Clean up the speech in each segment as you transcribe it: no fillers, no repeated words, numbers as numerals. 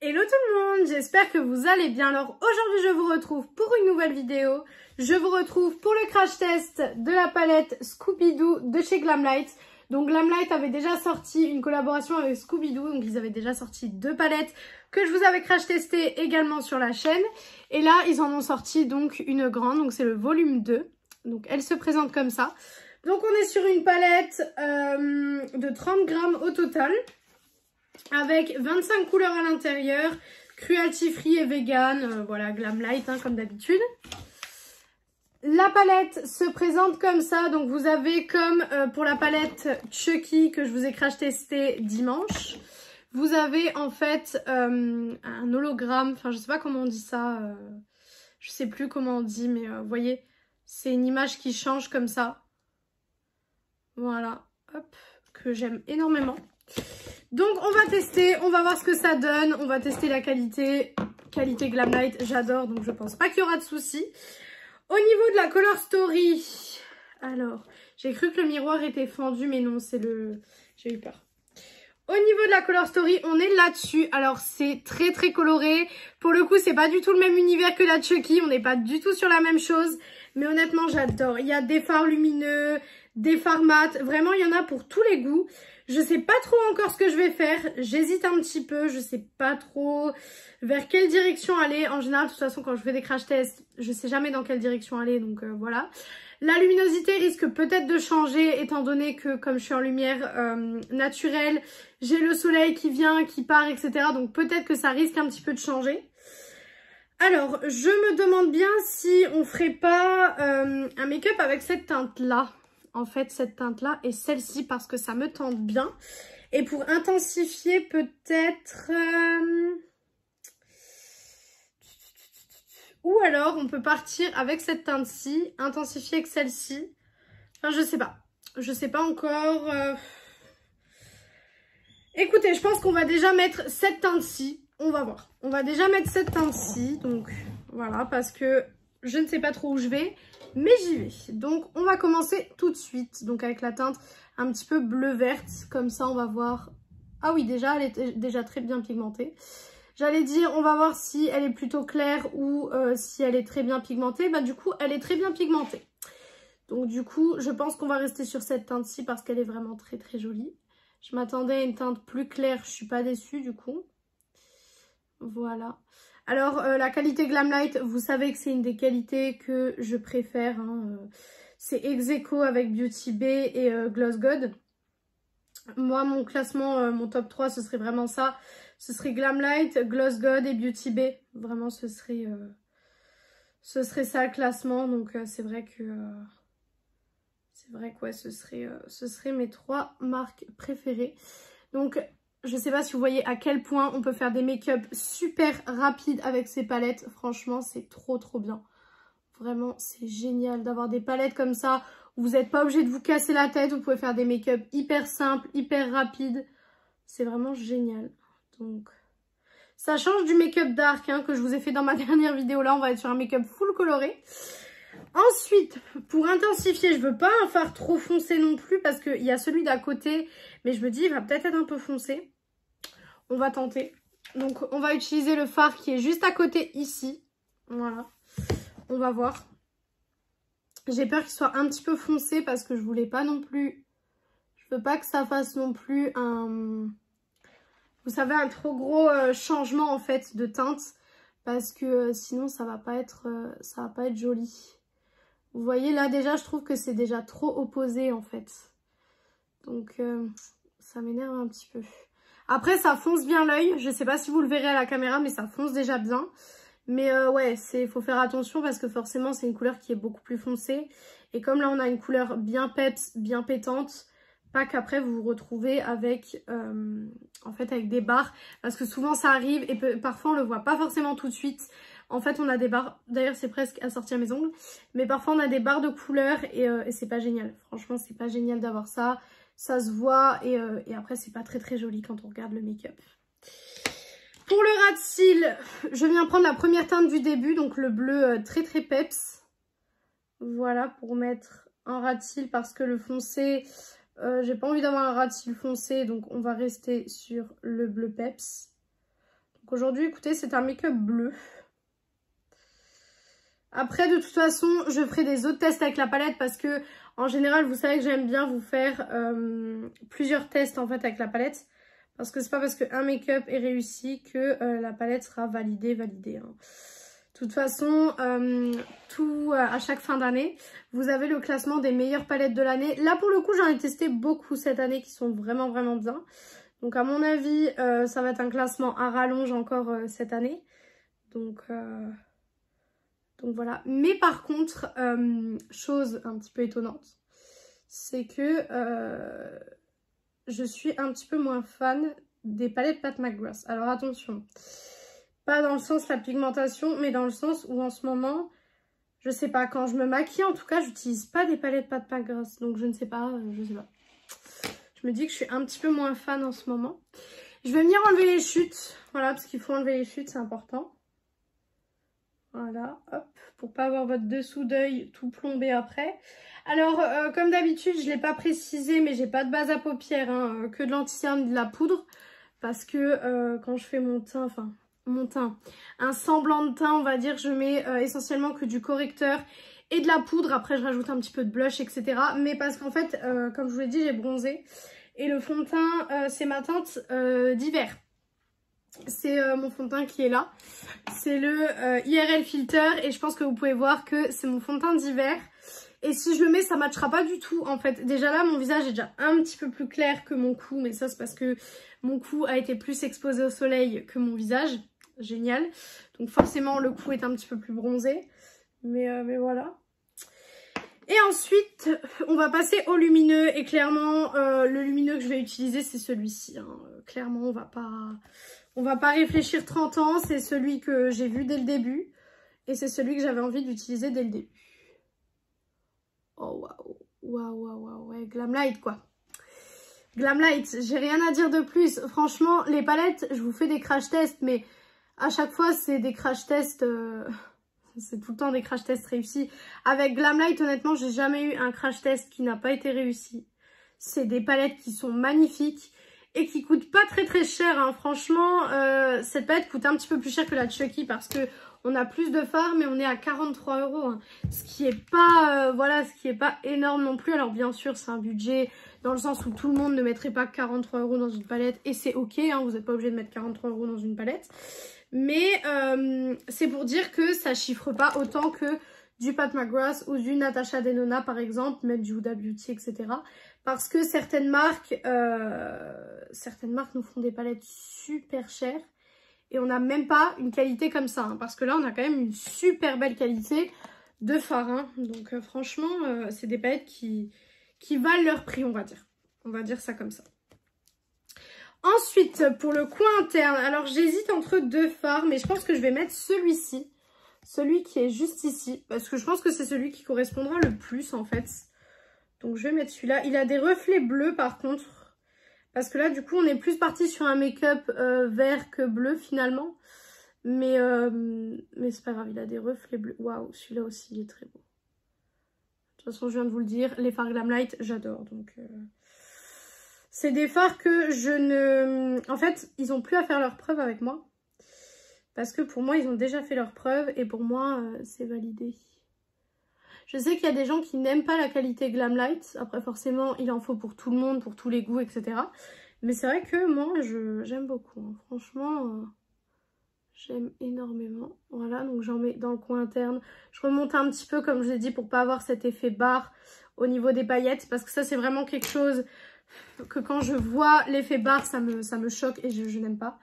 Hello tout le monde, j'espère que vous allez bien. Alors aujourd'hui je vous retrouve pour une nouvelle vidéo. Je vous retrouve pour le crash test de la palette Scooby-Doo de chez Glamlite. Donc Glamlite avait déjà sorti une collaboration avec Scooby-Doo, donc ils avaient déjà sorti 2 palettes que je vous avais crash testé également sur la chaîne. Et là ils en ont sorti donc une grande, donc c'est le volume 2. Donc elle se présente comme ça. Donc on est sur une palette de 30 grammes au total, avec 25 couleurs à l'intérieur, cruelty free et vegan, voilà, Glamlite hein, comme d'habitude. La palette se présente comme ça, donc vous avez comme pour la palette Chucky que je vous ai crash testé dimanche, vous avez en fait un hologramme, enfin je sais pas comment on dit ça, je sais plus comment on dit, mais vous voyez, c'est une image qui change comme ça. Voilà, hop, que j'aime énormément. Donc on va tester, on va voir ce que ça donne, on va tester la qualité Glamlite, j'adore, donc je pense pas qu'il y aura de soucis. Au niveau de la Color Story, alors j'ai cru que le miroir était fendu mais non, c'est le... j'ai eu peur. Au niveau de la Color Story, on est là-dessus, alors c'est très très coloré, pour le coup c'est pas du tout le même univers que la Chucky, on n'est pas du tout sur la même chose, mais honnêtement j'adore, il y a des fards lumineux, des fards mat, vraiment il y en a pour tous les goûts. Je sais pas trop encore ce que je vais faire, j'hésite un petit peu, je sais pas trop vers quelle direction aller. En général, de toute façon, quand je fais des crash tests, je sais jamais dans quelle direction aller, donc voilà. La luminosité risque peut-être de changer, étant donné que comme je suis en lumière naturelle, j'ai le soleil qui vient, qui part, etc. Donc peut-être que ça risque un petit peu de changer. Alors, je me demande bien si on ferait pas un make-up avec cette teinte-là. En fait, cette teinte-là et celle-ci parce que ça me tente bien. Et pour intensifier, peut-être... Ou alors, on peut partir avec cette teinte-ci, intensifier avec celle-ci. Enfin, je sais pas. Je sais pas encore. Écoutez, je pense qu'on va déjà mettre cette teinte-ci. On va voir. On va déjà mettre cette teinte-ci. Donc, voilà, parce que je ne sais pas trop où je vais. Mais j'y vais. Donc on va commencer tout de suite. Donc avec la teinte un petit peu bleu-verte. Comme ça on va voir. Ah oui, déjà elle est déjà très bien pigmentée. J'allais dire on va voir si elle est plutôt claire ou si elle est très bien pigmentée. Bah du coup elle est très bien pigmentée. Donc du coup je pense qu'on va rester sur cette teinte-ci parce qu'elle est vraiment très très jolie. Je m'attendais à une teinte plus claire. Je suis pas déçue du coup. Voilà. Alors, la qualité Glamlite, vous savez que c'est une des qualités que je préfère. Hein. C'est ex-aequo avec Beauty Bay et Gloss God. Moi, mon classement, mon top 3, ce serait vraiment ça. Ce serait Glamlite, Gloss God et Beauty Bay. Vraiment, ce serait ça le classement. Donc, c'est vrai que... ouais, ce serait mes 3 marques préférées. Donc... Je sais pas si vous voyez à quel point on peut faire des make-up super rapides avec ces palettes. Franchement, c'est trop bien. Vraiment, c'est génial d'avoir des palettes comme ça où vous n'êtes pas obligé de vous casser la tête. Vous pouvez faire des make-up hyper simples, hyper rapides. C'est vraiment génial. Donc, ça change du make-up dark hein, que je vous ai fait dans ma dernière vidéo. Là, on va être sur un make-up full coloré. Ensuite, pour intensifier, je veux pas un fard trop foncé non plus parce qu'il y a celui d'à côté, mais je me dis il va peut-être être un peu foncé. On va tenter. Donc on va utiliser le fard qui est juste à côté ici. Voilà, on va voir. J'ai peur qu'il soit un petit peu foncé parce que je voulais pas non plus... Je veux pas que ça fasse non plus un... Vous savez, un trop gros changement en fait de teinte. Parce que sinon ça va pas être joli. Vous voyez là déjà je trouve que c'est déjà trop opposé en fait. Donc ça m'énerve un petit peu. Après ça fonce bien l'œil. Je sais pas si vous le verrez à la caméra mais ça fonce déjà bien. Mais ouais, faut faire attention parce que forcément c'est une couleur qui est beaucoup plus foncée. Et comme là on a une couleur bien peps, bien pétante, pas qu'après vous vous retrouvez avec, en fait avec des barres. Parce que souvent ça arrive et parfois on le voit pas forcément tout de suite. En fait, on a des barres, d'ailleurs c'est presque assorti à mes ongles, mais parfois on a des barres de couleurs et c'est pas génial. Franchement, c'est pas génial d'avoir ça. Ça se voit et après c'est pas très joli quand on regarde le make-up. Pour le ras de cils, je viens prendre la première teinte du début, donc le bleu très peps. Voilà, pour mettre un ras de cils parce que le foncé, j'ai pas envie d'avoir un ras de cils foncé, donc on va rester sur le bleu peps. Donc aujourd'hui, écoutez, c'est un make-up bleu. Après, de toute façon, je ferai des autres tests avec la palette parce que, en général, vous savez que j'aime bien vous faire plusieurs tests en fait avec la palette. Parce que c'est pas parce qu'un make-up est réussi que la palette sera validée. Hein. De toute façon, à chaque fin d'année, vous avez le classement des meilleures palettes de l'année. Là, pour le coup, j'en ai testé beaucoup cette année qui sont vraiment bien. Donc, à mon avis, ça va être un classement à rallonge encore cette année. Donc voilà. Mais par contre, chose un petit peu étonnante, c'est que je suis un petit peu moins fan des palettes Pat McGrath. Alors attention, pas dans le sens de la pigmentation, mais dans le sens où en ce moment, je sais pas, quand je me maquille en tout cas, j'utilise pas des palettes Pat McGrath. Donc je ne sais pas, Je me dis que je suis un petit peu moins fan en ce moment. Je vais venir enlever les chutes, voilà, parce qu'il faut enlever les chutes, c'est important. Voilà, hop, pour pas avoir votre dessous d'œil tout plombé après. Alors, comme d'habitude, je ne l'ai pas précisé, mais j'ai pas de base à paupières, hein, que de l'anti-cerne, de la poudre. Parce que quand je fais mon teint, un semblant de teint, on va dire, je mets essentiellement que du correcteur et de la poudre. Après, je rajoute un petit peu de blush, etc. Mais parce qu'en fait, comme je vous l'ai dit, j'ai bronzé. Et le fond de teint, c'est ma teinte d'hiver. C'est mon fond de teint qui est là. C'est le IRL Filter et je pense que vous pouvez voir que c'est mon fond de teint d'hiver. Et si je le mets, ça ne matchera pas du tout en fait. Déjà là, mon visage est déjà un petit peu plus clair que mon cou. Mais ça, c'est parce que mon cou a été plus exposé au soleil que mon visage. Génial. Donc forcément, le cou est un petit peu plus bronzé. Mais voilà. Et ensuite, on va passer au lumineux. Et clairement, le lumineux que je vais utiliser, c'est celui-ci. Hein. Clairement, on va pas réfléchir 30 ans. C'est celui que j'ai vu dès le début. Et c'est celui que j'avais envie d'utiliser dès le début. Oh waouh, ouais, Glamlight quoi. Glamlight, j'ai rien à dire de plus. Franchement, les palettes, je vous fais des crash tests, mais à chaque fois, c'est des crash tests... C'est tout le temps des crash tests réussis. Avec Glamlight, honnêtement, j'ai jamais eu un crash test qui n'a pas été réussi. C'est des palettes qui sont magnifiques et qui coûtent pas très cher. Hein. Franchement, cette palette coûte un petit peu plus cher que la Chucky parce que on a plus de fard, mais on est à 43 €. Hein. Ce qui est pas, ce qui est pas énorme non plus. Alors bien sûr, c'est un budget dans le sens où tout le monde ne mettrait pas 43 € dans une palette et c'est ok. Hein, vous n'êtes pas obligé de mettre 43 € dans une palette. Mais c'est pour dire que ça chiffre pas autant que du Pat McGrath ou du Natasha Denona par exemple, même du Huda Beauty, etc. Parce que certaines marques nous font des palettes super chères et on n'a même pas une qualité comme ça. Hein, parce que là, on a quand même une super belle qualité de fard. Hein. Donc franchement, c'est des palettes qui valent leur prix, on va dire. On va dire ça comme ça. Ensuite, pour le coin interne, alors j'hésite entre deux fards, mais je pense que je vais mettre celui-ci. Celui qui est juste ici, parce que je pense que c'est celui qui correspondra le plus en fait. Donc je vais mettre celui-là. Il a des reflets bleus par contre, parce que là du coup on est plus parti sur un make-up vert que bleu finalement. Mais c'est pas grave, il a des reflets bleus. Waouh, celui-là aussi il est très beau. De toute façon je viens de vous le dire, les fards Glamlight j'adore donc... C'est des fards que je ne... En fait, ils n'ont plus à faire leur preuve avec moi. Parce que pour moi, ils ont déjà fait leur preuve. Et pour moi, c'est validé. Je sais qu'il y a des gens qui n'aiment pas la qualité Glamlight. Après, forcément, il en faut pour tout le monde, pour tous les goûts, etc. Mais c'est vrai que moi, j'aime beaucoup. Hein. Franchement, j'aime énormément. Voilà, donc j'en mets dans le coin interne. Je remonte un petit peu, comme je l'ai dit, pour pas avoir cet effet barre au niveau des paillettes. Parce que ça, c'est vraiment quelque chose... que quand je vois l'effet barre, ça me choque et je n'aime pas.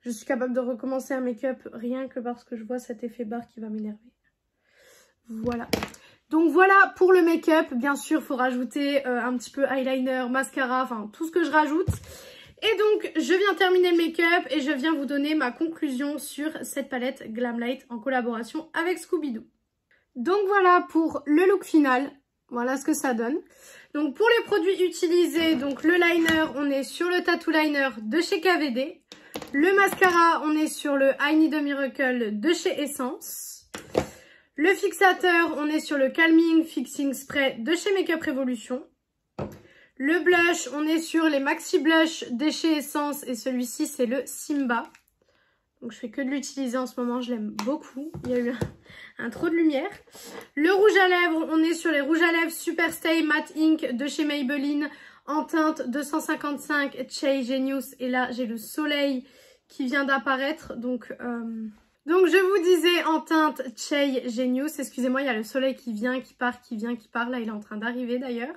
Je suis capable de recommencer un make-up rien que parce que je vois cet effet barre qui va m'énerver. Voilà. Donc voilà pour le make-up. Bien sûr, il faut rajouter un petit peu eyeliner, mascara, enfin tout ce que je rajoute. Et donc, je viens terminer le make-up et je viens vous donner ma conclusion sur cette palette Glamlight en collaboration avec Scooby-Doo. Donc voilà pour le look final. Voilà ce que ça donne. Donc pour les produits utilisés, donc le liner, on est sur le Tattoo Liner de chez KVD. Le mascara, on est sur le I Need a Miracle de chez Essence. Le fixateur, on est sur le Calming Fixing Spray de chez Makeup Revolution. Le blush, on est sur les Maxi Blush de chez Essence et celui-ci c'est le Simba. Donc je fais que de l'utiliser en ce moment, je l'aime beaucoup. Il y a eu un trop de lumière. Le rouge à lèvres, on est sur les rouges à lèvres Super Stay Matte Ink de chez Maybelline en teinte 255 Shea Genius. Et là j'ai le soleil qui vient d'apparaître. Donc je vous disais en teinte Shea Genius. Excusez-moi, il y a le soleil qui vient, qui part, qui vient, qui part. Là il est en train d'arriver d'ailleurs.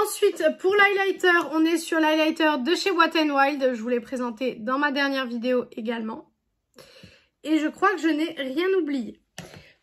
Ensuite, pour l'highlighter, on est sur l'highlighter de chez Wet n Wild. Je vous l'ai présenté dans ma dernière vidéo également. Et je crois que je n'ai rien oublié.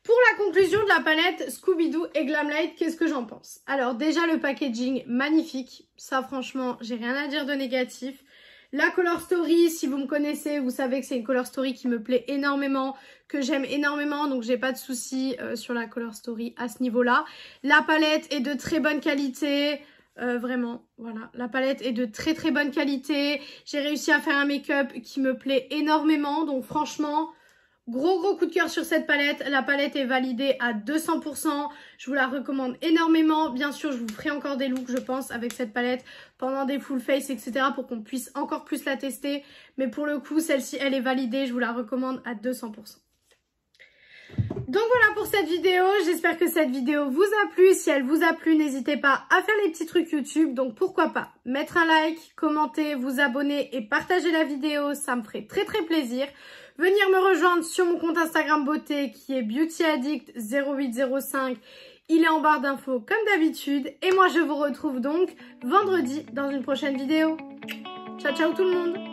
Pour la conclusion de la palette Scooby-Doo et Glamlite, qu'est-ce que j'en pense? Alors déjà, le packaging, magnifique. Ça, franchement, j'ai rien à dire de négatif. La Color Story, si vous me connaissez, vous savez que c'est une Color Story qui me plaît énormément, que j'aime énormément, donc j'ai pas de soucis sur la Color Story à ce niveau-là. La palette est de très bonne qualité. Vraiment, voilà, la palette est de très très bonne qualité. J'ai réussi à faire un make-up qui me plaît énormément. Donc franchement, gros coup de cœur sur cette palette. La palette est validée à 200%. Je vous la recommande énormément. Bien sûr, je vous ferai encore des looks, je pense, avec cette palette pendant des full face, etc. pour qu'on puisse encore plus la tester. Mais pour le coup, celle-ci, elle est validée. Je vous la recommande à 200%. Donc voilà pour cette vidéo, j'espère que cette vidéo vous a plu. Si elle vous a plu, n'hésitez pas à faire les petits trucs YouTube. Donc pourquoi pas mettre un like, commenter, vous abonner et partager la vidéo, ça me ferait très plaisir. Venir me rejoindre sur mon compte Instagram beauté qui est beautyaddict0805. Il est en barre d'infos comme d'habitude. Et moi je vous retrouve donc vendredi dans une prochaine vidéo. Ciao tout le monde!